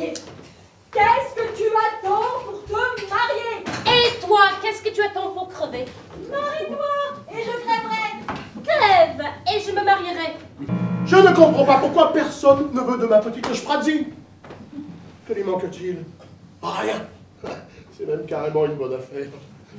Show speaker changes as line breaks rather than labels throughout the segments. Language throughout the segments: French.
marier. Qu'est-ce que tu attends pour te marier?
Et toi, qu'est-ce que tu attends pour crever?
Marie-toi et je crèverai.
Crève et je me marierai.
Je ne comprends pas pourquoi personne ne veut de ma petite Sprazzi. Que lui manque-t-il? Rien. C'est même carrément une bonne affaire.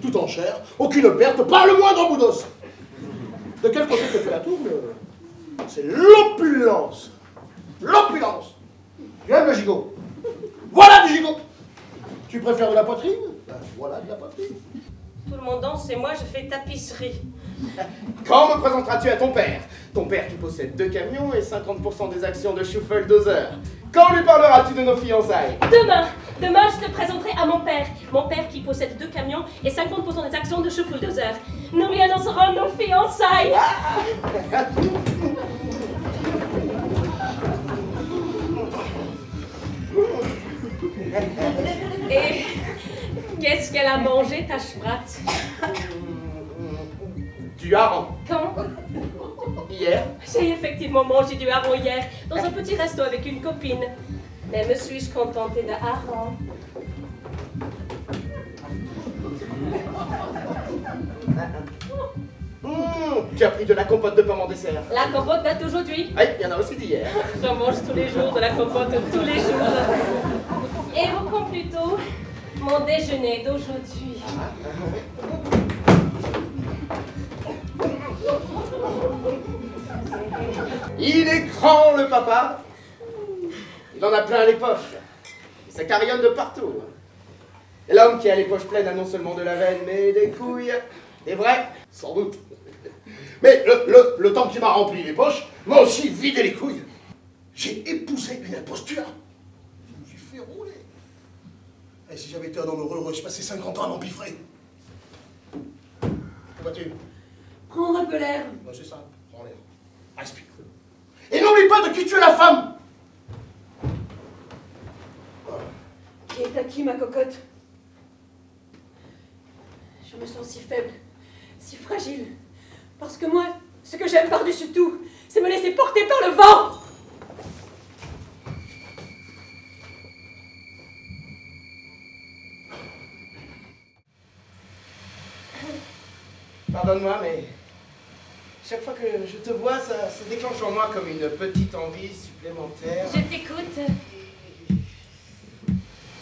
Tout en chair, aucune perte, pas le moindre bout d'os. De quel côté que tu la tournes, c'est l'opulence. L'opulence. Tu aimes le gigot? Voilà du gigot. Tu préfères de la poitrine? Ben, voilà de la poitrine.
Tout le monde danse et moi je fais tapisserie.
Quand me présenteras-tu à ton père? Ton père qui possède 2 camions et 50% des actions de Schuffel-Dozer. Quand lui parleras-tu de nos fiançailles?
Demain je te présenterai à mon père qui possède 2 camions et 50% des actions de Schuffel-Dozer. Nous lui annoncerons nos fiançailles. Et qu'est-ce qu'elle a mangé, ta Spratz?
Du hareng.
Quand?
Hier.
J'ai effectivement mangé du hareng hier, dans un petit resto avec une copine. Mais me suis-je contentée de hareng?
Tu as pris de la compote de pomme en dessert.
La compote date d'aujourd'hui.
Oui, il y en a aussi d'hier.
J'en mange tous les jours de la compote, tous les jours. Évoquons plutôt mon déjeuner d'aujourd'hui.
Il est grand, le papa. Il en a plein les poches. Et ça carillonne de partout. Et l'homme qui a les poches pleines a non seulement de la veine, mais des couilles. Des vraies, sans doute. Mais le temps qu'il m'a rempli les poches, m'a aussi vidé les couilles. J'ai épousé une imposture. Je me suis fait rouler. Et si j'avais été un homme heureux, je passais 50 ans à m'empiffrer. Où vas-tu?
Prendre un peu l'air.
Non, c'est ça, prends l'air. Respire. Et n'oublie pas de qui tu es la femme.
Qui est à qui, ma cocotte? Je me sens si faible, si fragile. Parce que moi, ce que j'aime par-dessus tout, c'est me laisser porter par le vent.
Pardonne-moi, mais chaque fois que je te vois, ça se déclenche en moi comme une petite envie supplémentaire.
Je t'écoute.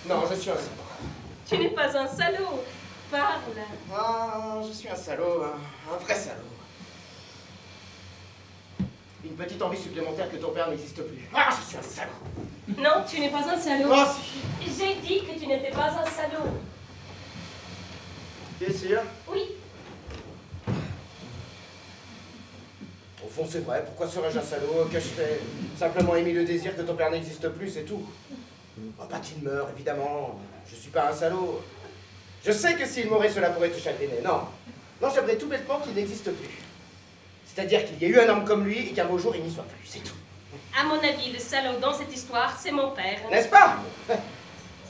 Non, je suis un salaud.
Tu n'es pas un salaud. Parle.
Ah, je suis un salaud, un vrai salaud. Une petite envie supplémentaire que ton père n'existe plus. Ah, je suis un salaud.
Non, tu n'es pas un salaud.
Oh, si.
J'ai dit que tu n'étais pas un salaud.
Tu es sûr?
Oui.
Au fond, c'est vrai. Pourquoi serais-je un salaud? Qu'ai-je fait? Simplement émis le désir que ton père n'existe plus, c'est tout. Oh, pas qu'il meure, évidemment. Je suis pas un salaud. Je sais que s'il mourait, cela pourrait te chagriner. Non. Non, j'aimerais tout bêtement qu'il n'existe plus. C'est-à-dire qu'il y a eu un homme comme lui et qu'un beau jour, il n'y soit plus. C'est tout.
À mon avis, le salaud dans cette histoire, c'est mon père.
N'est-ce pas?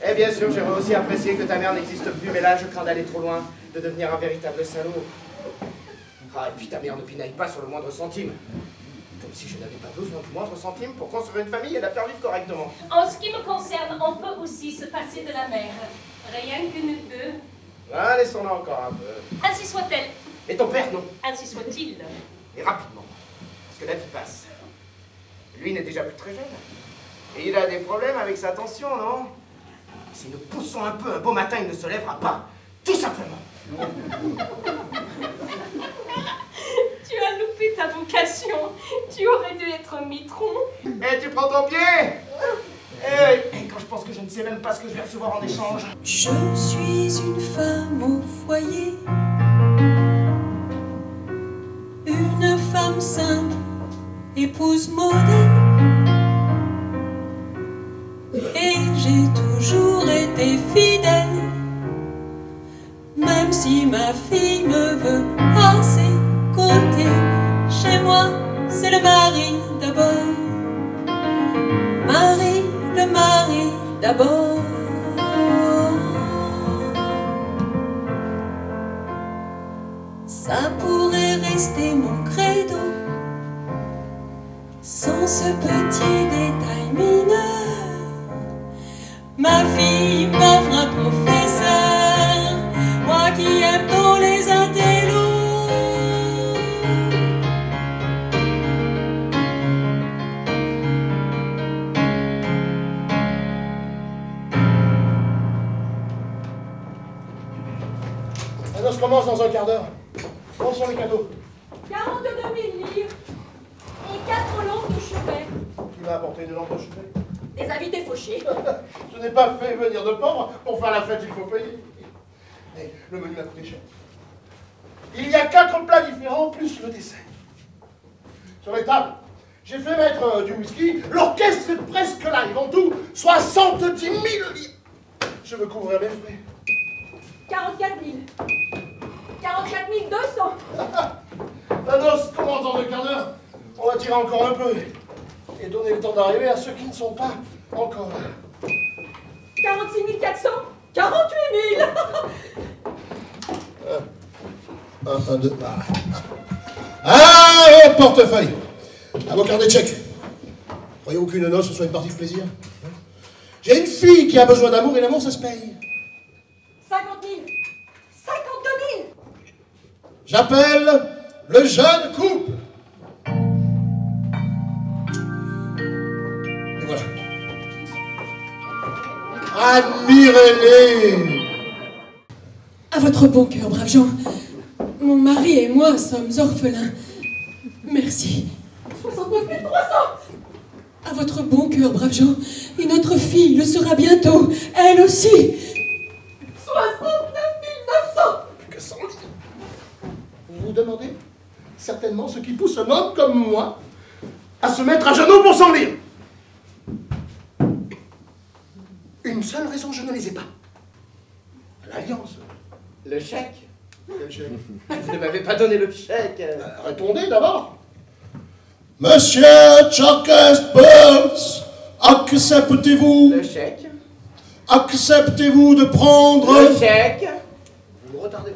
Eh bien sûr, j'aimerais aussi apprécier que ta mère n'existe plus, mais là, je crains d'aller trop loin, de devenir un véritable salaud. Ah, et puis ta mère ne pinaille pas sur le moindre centime. Comme si je n'avais pas besoin du moindre centime pour construire une famille et la faire vivre correctement.
En ce qui me concerne, on peut aussi se passer de la mère. Rien que nous deux.
Ah, laissons-la encore un peu.
Ainsi soit-elle.
Et ton père, non.
Ainsi soit-il.
Et rapidement. Parce que la vie passe. Lui n'est déjà plus très jeune. Et il a des problèmes avec sa tension, non? Si nous poussons un peu, un beau matin, il ne se lèvera pas. Tout simplement.
Tu as loupé ta vocation. Tu aurais dû être mitron.
Eh, tu prends ton pied? Et quand je pense que je ne sais même pas ce que je vais recevoir en échange.
Je suis une femme au foyer, une femme simple, épouse modèle, et j'ai toujours été fidèle, même si ma fille me veut à ses côtés. Chez moi, c'est le mari d'abord, le mari d'abord. Ça pourrait rester mon credo, sans ce petit détail mineur. ma fille m'offre un professeur, moi qui aime tant les intellos.
La noce commence dans un quart d'heure. Où sont les cadeaux?
42 000 livres et 4 lampes de chevet.
Qui m'a apporté une lampe de chevet?
Des invités fauchés.
Je n'ai pas fait venir de pauvres. Pour faire la fête, il faut payer. Mais le menu m'a coûté cher. Il y a 4 plats différents, plus le dessert. Sur les tables, j'ai fait mettre du whisky. L'orchestre est presque là. Ils vont tout 70 000 livres. Je veux couvrir mes frais.
44 000. 44 200.
La noce commence dans un quart d'heure. On va tirer encore un peu. Et donner le temps d'arriver à ceux qui ne sont pas encore là.
46 400. 48 000.
1, 2, ah, au portefeuille. À vos carnets de chèques. Croyez-vous qu'une noce, ce soit une partie de plaisir? J'ai une fille qui a besoin d'amour et l'amour, ça se paye.
50 000. 52 000.
J'appelle le jeune couple. Et voilà. Admirez-les.
À votre bon cœur, brave Jean. Mon mari et moi sommes orphelins. Merci.
69 300.
À votre bon cœur, brave Jean. Et notre fille le sera bientôt, elle aussi.
69 900.
Plus que 100 000. Vous vous demandez certainement ce qui pousse un homme comme moi à se mettre à genoux pour s'en lire. Une seule raison, je ne les ai pas. L'alliance.
Le chèque.
Quel chèque?
Vous ne m'avez pas donné le chèque.
Répondez d'abord. Monsieur Charkest Burns, acceptez-vous
Le chèque.
Acceptez-vous de prendre...
Le chèque.
Vous me retardez.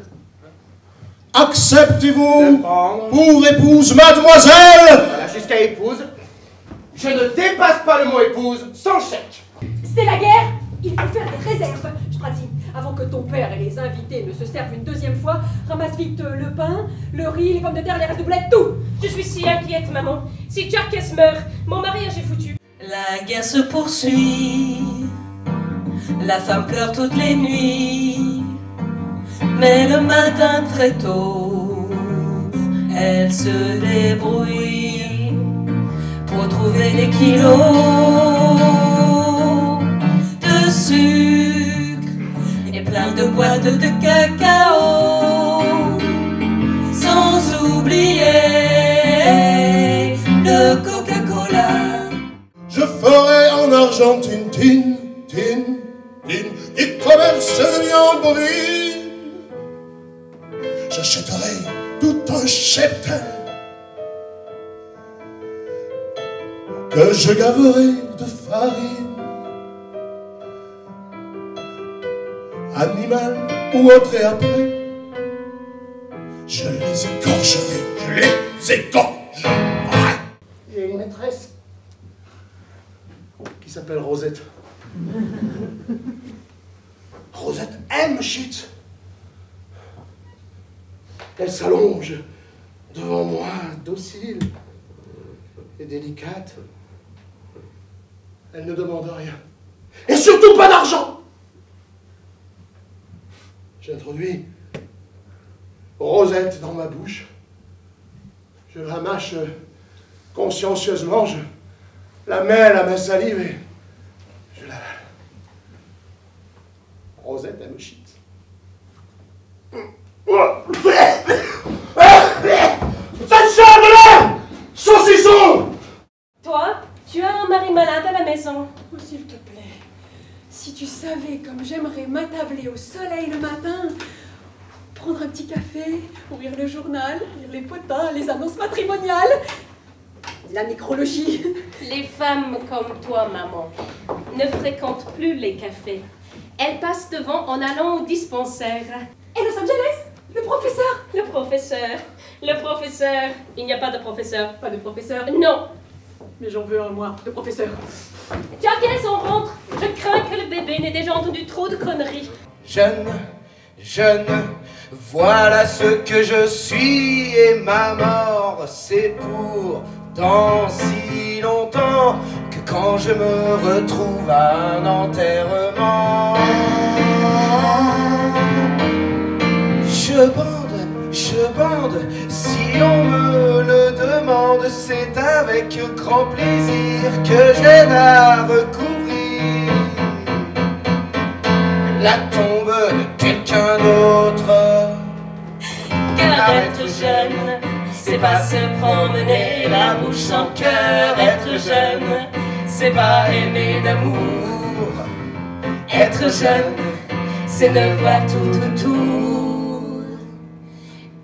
Acceptez-vous
De prendre.
pour épouse mademoiselle?
Voilà, jusqu'à épouse. Je ne dépasse pas le mot épouse sans chèque.
C'est la guerre. Il faut faire des réserves. Strati, avant que ton père et les invités ne se servent une deuxième fois, ramasse vite le pain, le riz, les pommes de terre, les restes de boulettes, tout.
Je suis si inquiète, maman. Si Charkes meurt, mon mariage est foutu.
La guerre se poursuit, la femme pleure toutes les nuits, mais le matin très tôt, elle se débrouille pour trouver des kilos de sucre et plein de boîtes de cacao, sans oublier le Coca-Cola.
Je ferai en Argentine, du commerce de viande bovine. J'achèterai tout un cheptel que je gaverai de farine. Animal ou autre, et après, je les égorgerai. J'ai une maîtresse qui s'appelle Rosette. Rosette aime shit. Elle s'allonge devant moi, docile et délicate. Elle ne demande rien. Et surtout pas d'argent. J'introduis Rosette dans ma bouche. Je la mâche consciencieusement. Je la mêle à ma salive et je l'avale. Rosette, elle me shit. Cette chambre-là, saucisson!
Toi, tu as un mari malade à la maison.
Oh, s'il te plaît, si tu savais comme j'aimerais m'attabler au soleil le matin, prendre un petit café, ouvrir le journal, lire les potins, les annonces matrimoniales, la nécrologie.
Les femmes comme toi, maman, ne fréquentent plus les cafés. Elles passent devant en allant au dispensaire.
Et Los Angeles, le professeur.
Le professeur. Il n'y a pas de professeur.
Pas de professeur.
Non.
Mais j'en veux un, moi, de professeur.
Jarkes, on rentre. Je crains que le bébé n'ait déjà entendu trop de conneries.
Jeune, voilà ce que je suis et ma mort, c'est pour dans si longtemps que quand je me retrouve à un enterrement, je bande, si on me le demande, c'est avec grand plaisir que j'aide à recouvrir la tombe de quelqu'un d'autre.
Car être jeune, c'est pas se promener la bouche en cœur. Être jeune, c'est pas aimer d'amour. Être jeune, c'est ne voir tout autour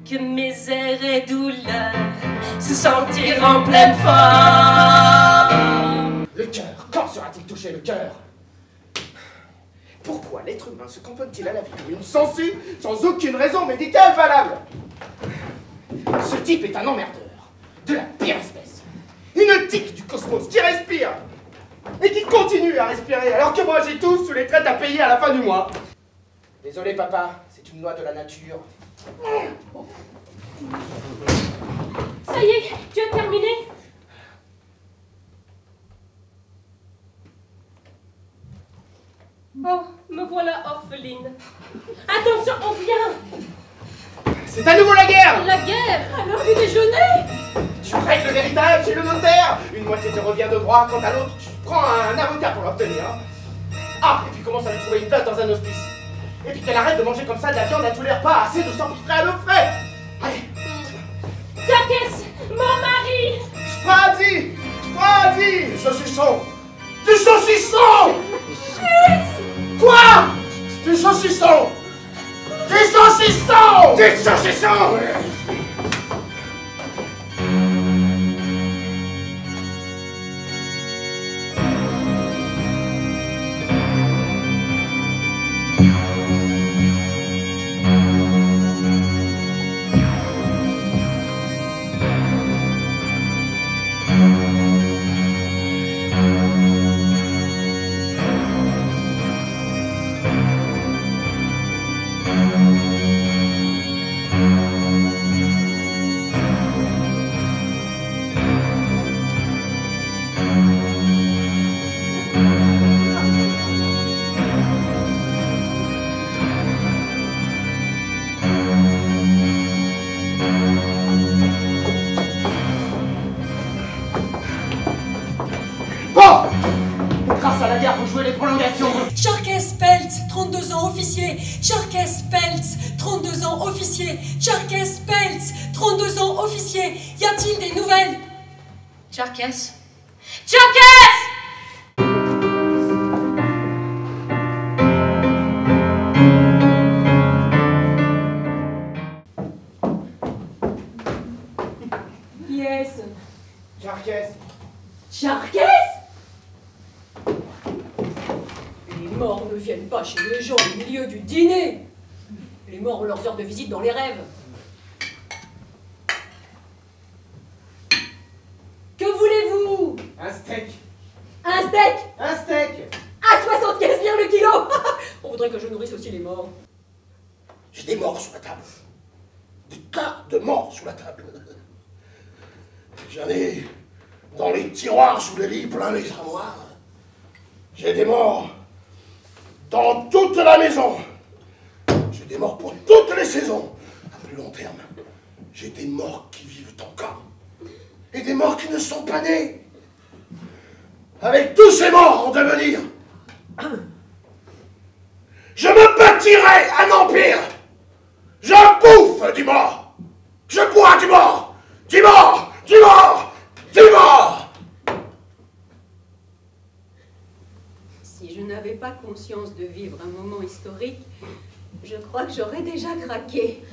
que misère et douleur, se sentir en pleine forme.
Le cœur, quand sera-t-il touché le cœur? Pourquoi l'être humain se cantonne-t-il à la vie comme une sangsue, sans aucune raison médicale valable? Ce type est un emmerdeur, de la pire espèce. Une tique du cosmos qui respire, et qui continue à respirer, alors que moi j'ai tout sous les traites à payer à la fin du mois. Désolé papa, c'est une loi de la nature.
Ça y est, tu as terminé? Oh, me voilà orpheline. Attention, on vient!
C'est à nouveau la guerre!
La guerre!
À l'heure du déjeuner!
Tu règles l'héritage chez le notaire. Une moitié te revient de droit, quant à l'autre, tu prends un avocat pour l'obtenir. Ah, et puis commence à lui trouver une place dans un hospice. Et puis qu'elle arrête de manger comme ça de la viande à tous les repas, assez de s'empiffrer à nos frais. Allez.
Jarkes, mon mari!
Du saucisson! Du saucisson! Quoi? Du saucisson! Du saucisson! Du saucisson!
Grâce à la guerre, vous jouez les prolongations.
Jarkes Peltz, 32 ans, officier. Jarkes Peltz, 32 ans, officier. Jarkes Peltz, 32 ans, officier. Y a-t-il des nouvelles?
Jarkes? Jarkes!
Qui est-ce?
Jarkes.
Jarkes? Les morts ne viennent pas chez les gens au milieu du dîner. Les morts ont leurs heures de visite dans les rêves. Que voulez-vous?
Un steak.
Un steak?
Un steak.
À 75 livres le kilo. On voudrait que je nourrisse aussi les morts.
J'ai des morts sous la table. Des tas de morts sous la table. J'en ai dans les tiroirs sous les lits, plein les armoires. J'ai des morts dans toute la maison. J'ai des morts pour toutes les saisons. À plus long terme, j'ai des morts qui vivent encore. Et des morts qui ne sont pas nés. Avec tous ces morts en devenir, je me bâtirai un empire. Je bouffe du mort. Je bois du mort. Du mort. Du mort. Du mort.
Si je n'avais pas conscience de vivre un moment historique, je crois que j'aurais déjà craqué.